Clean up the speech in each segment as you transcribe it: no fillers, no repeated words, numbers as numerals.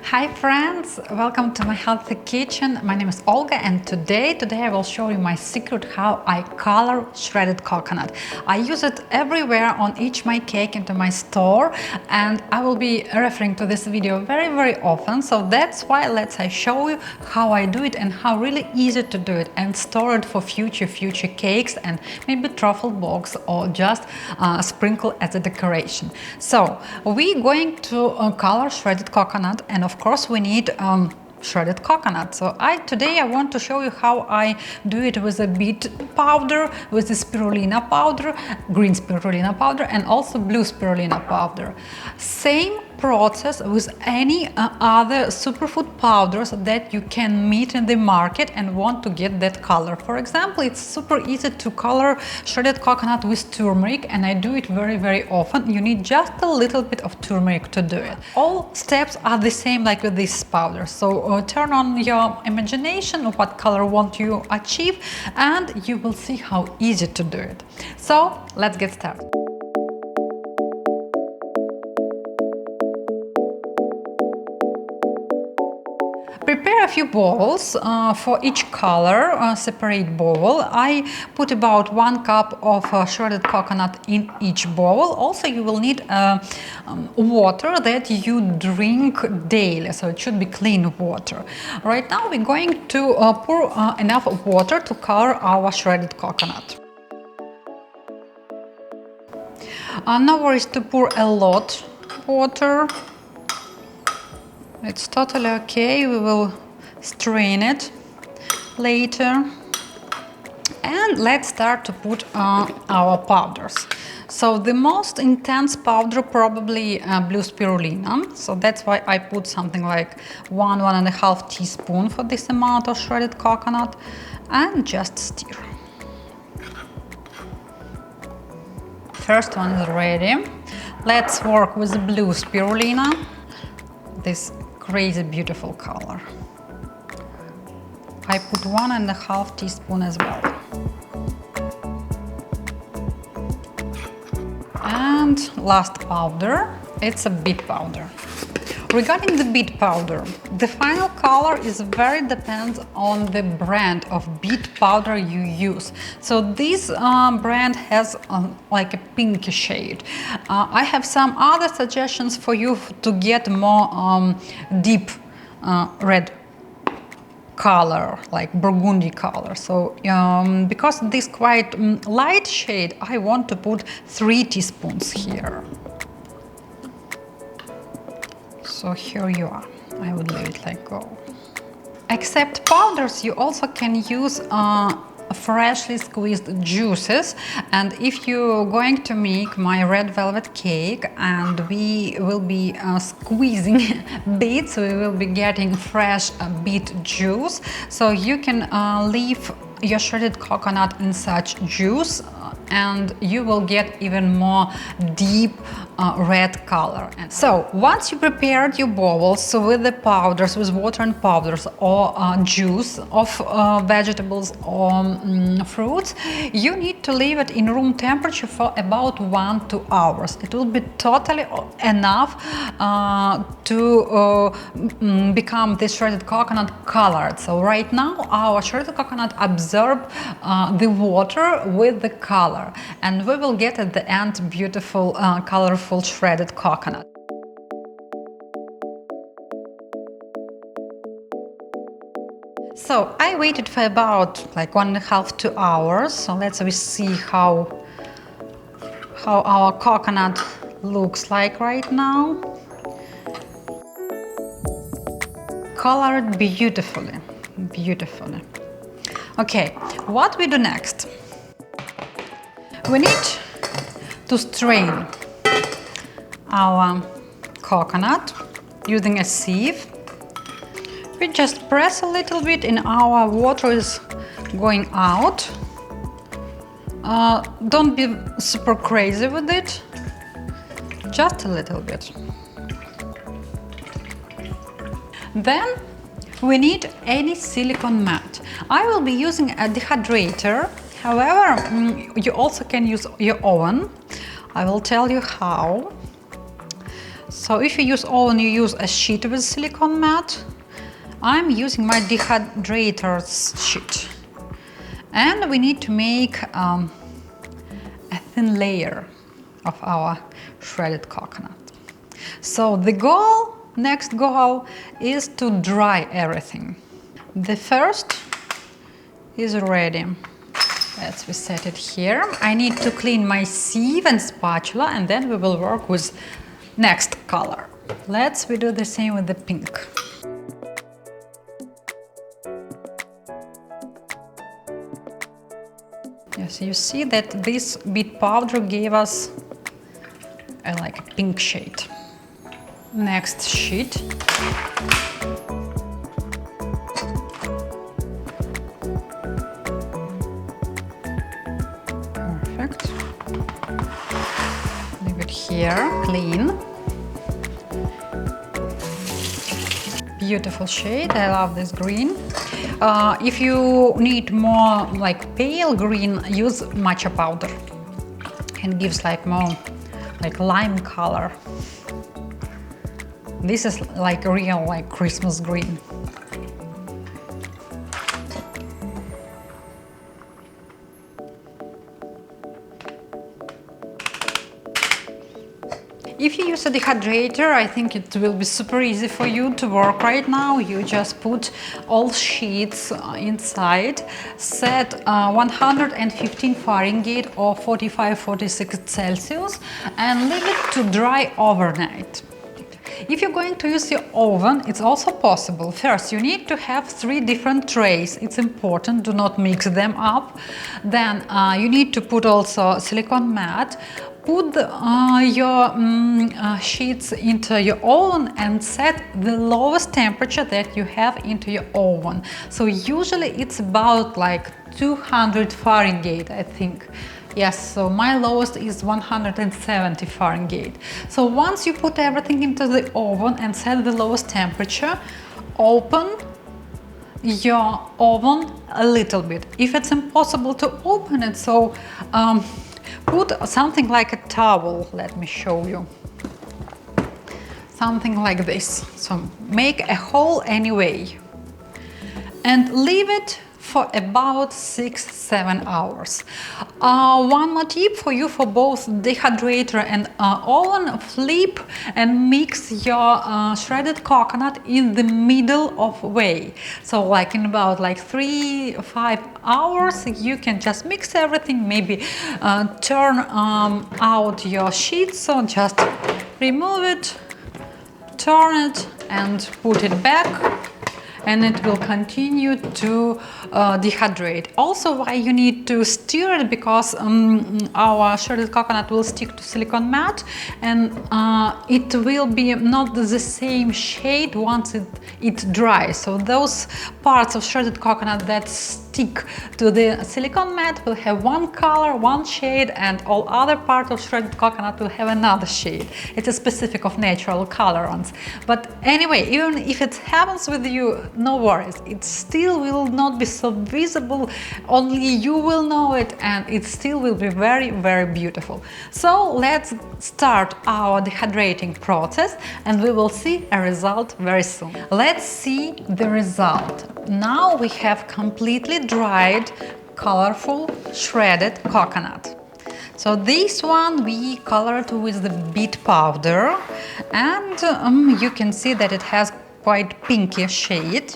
Hi friends, welcome to my healthy kitchen. My name is Olga and today I will show you my secret how I color shredded coconut. I use it everywhere on each my cake into my store, and I will be referring to this video very often, so that's why I show you how I do it and how really easy to do it and store it for future cakes and maybe truffle box or just sprinkle as a decoration. So we're going to color shredded coconut, and of course we need shredded coconut. So today I want to show you how I do it with a beet powder, with the spirulina powder, green spirulina powder, and also blue spirulina powder. Same process with any other superfood powders that you can meet in the market and want to get that color. For example, it's super easy to color shredded coconut with turmeric, and I do it very often. You need just a little bit of turmeric to do it. All steps are the same like with this powder, so turn on your imagination of what color want you achieve and you will see how easy to do it. So let's get started. Prepare a few bowls for each color, separate bowl. I put about 1 cup of shredded coconut in each bowl. Also, you will need water that you drink daily, so it should be clean water. Right now, we're going to pour enough water to color our shredded coconut. No worries to pour a lot water. It's totally okay, we will strain it later. And let's start to put our powders. So the most intense powder probably blue spirulina, so that's why I put something like 1–1.5 teaspoon for this amount of shredded coconut, and just stir. First one is ready. Let's work with the blue spirulina, this crazy beautiful color. I put 1.5 teaspoon as well. And last powder, it's a beet powder. Regarding the beet powder, the final color is very depends on the brand of beet powder you use. So this brand has like a pinky shade. I have some other suggestions for you to get more deep red color, like burgundy color. So because this quite light shade, I want to put 3 teaspoons here. So here you are. I would leave it like go. Except powders, you also can use freshly squeezed juices. And if you're going to make my red velvet cake and we will be squeezing beets, we will be getting fresh beet juice. So you can leave your shredded coconut in such juice and you will get even more deep red color. And so once you prepared your bowls with the powders, with water and powders or juice of vegetables or fruits, you need to leave it in room temperature for about 1–2 hours. It will be totally enough to become this shredded coconut colored. So right now our shredded coconut absorb the water with the color, and we will get at the end beautiful colorful shredded coconut. So I waited for about like 1.5–2 hours. So let's see how our coconut looks like right now. Colored beautifully. Okay, what we do next? We need to strain our coconut using a sieve. We just press a little bit and our water is going out. Don't be super crazy with it, just a little bit. Then we need any silicone mat. I will be using a dehydrator. However, you also can use your oven. I will tell you how. So if you use oven, you use a sheet with silicone mat. I'm using my dehydrator's sheet. And we need to make a thin layer of our shredded coconut. So the next goal is to dry everything. The first is ready. Let's reset it here. I need to clean my sieve and spatula, and then we will work with next color. We do the same with the pink. Yes, you see that this beet powder gave us like a pink shade. Next sheet. Perfect. Leave it here, clean. Beautiful shade, I love this green. If you need more like pale green, use matcha powder. It gives like more like lime color. This is like real like Christmas green. If you use a dehydrator, I think it will be super easy for you to work right now. You just put all sheets inside, set 115 Fahrenheit or 45-46 Celsius and leave it to dry overnight. If you're going to use your oven, it's also possible. First, you need to have 3 different trays. It's important, do not mix them up. Then you need to put also silicone mat. Put your sheets into your oven and set the lowest temperature that you have into your oven. So usually it's about like 200 Fahrenheit, I think. Yes, so my lowest is 170 Fahrenheit. So once you put everything into the oven and set the lowest temperature, open your oven a little bit. If it's impossible to open it, so put something like a towel. Let me show you. Something like this. So make a hole anyway and leave it for about 6-7 hours. One more tip for you for both dehydrator and oven: flip and mix your shredded coconut in the middle of way. So like in about like 3-5 hours you can just mix everything, maybe turn out your sheet, so just remove it, turn it and put it back, and it will continue to dehydrate. Also, why you need to stir it, because our shredded coconut will stick to silicone mat and it will be not the same shade once it dries. So those parts of shredded coconut that stick to the silicone mat will have one color, one shade, and all other parts of shredded coconut will have another shade. It's a specific of natural colorants. But anyway, even if it happens with you, no worries. It still will not be so visible, only you will know it, and it still will be very, very beautiful. So let's start our dehydrating process and we will see a result very soon. Let's see the result. Now we have completely dried, colorful, shredded coconut. So this one we colored with the beet powder, and you can see that it has quite pinky shade,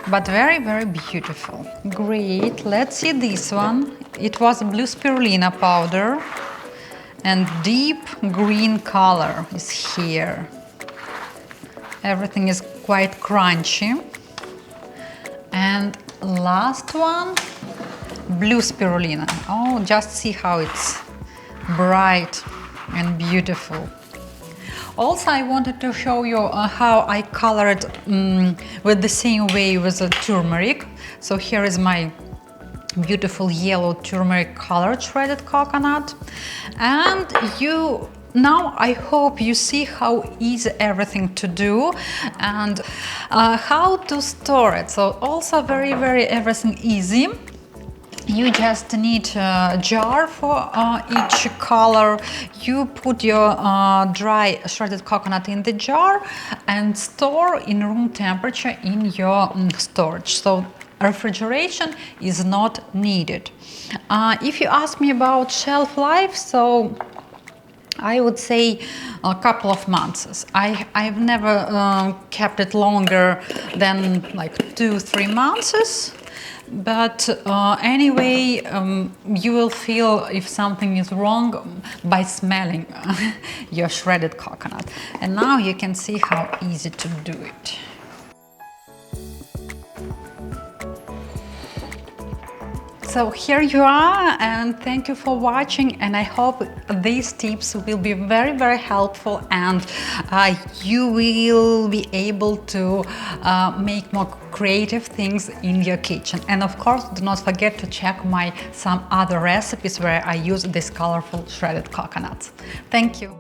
but very, very beautiful. Great. Let's see this one. It was blue spirulina powder and deep green color is here. Everything is quite crunchy. And last one, blue spirulina. Oh, just see how it's bright and beautiful. Also, I wanted to show you how I colored with the same way with the turmeric. So here is my beautiful yellow turmeric colored shredded coconut. And now I hope you see how easy everything to do and how to store it. So also very, very everything easy. You just need a jar for each color. You put your dry shredded coconut in the jar and store in room temperature in your storage. So refrigeration is not needed. If you ask me about shelf life, so I would say a couple of months. I've never kept it longer than like 2-3 months. But anyway, you will feel if something is wrong by smelling your shredded coconut. And now you can see how easy to do it. So here you are, and thank you for watching, and I hope these tips will be very helpful, and you will be able to make more creative things in your kitchen. And of course, do not forget to check some other recipes where I use these colorful shredded coconuts. Thank you.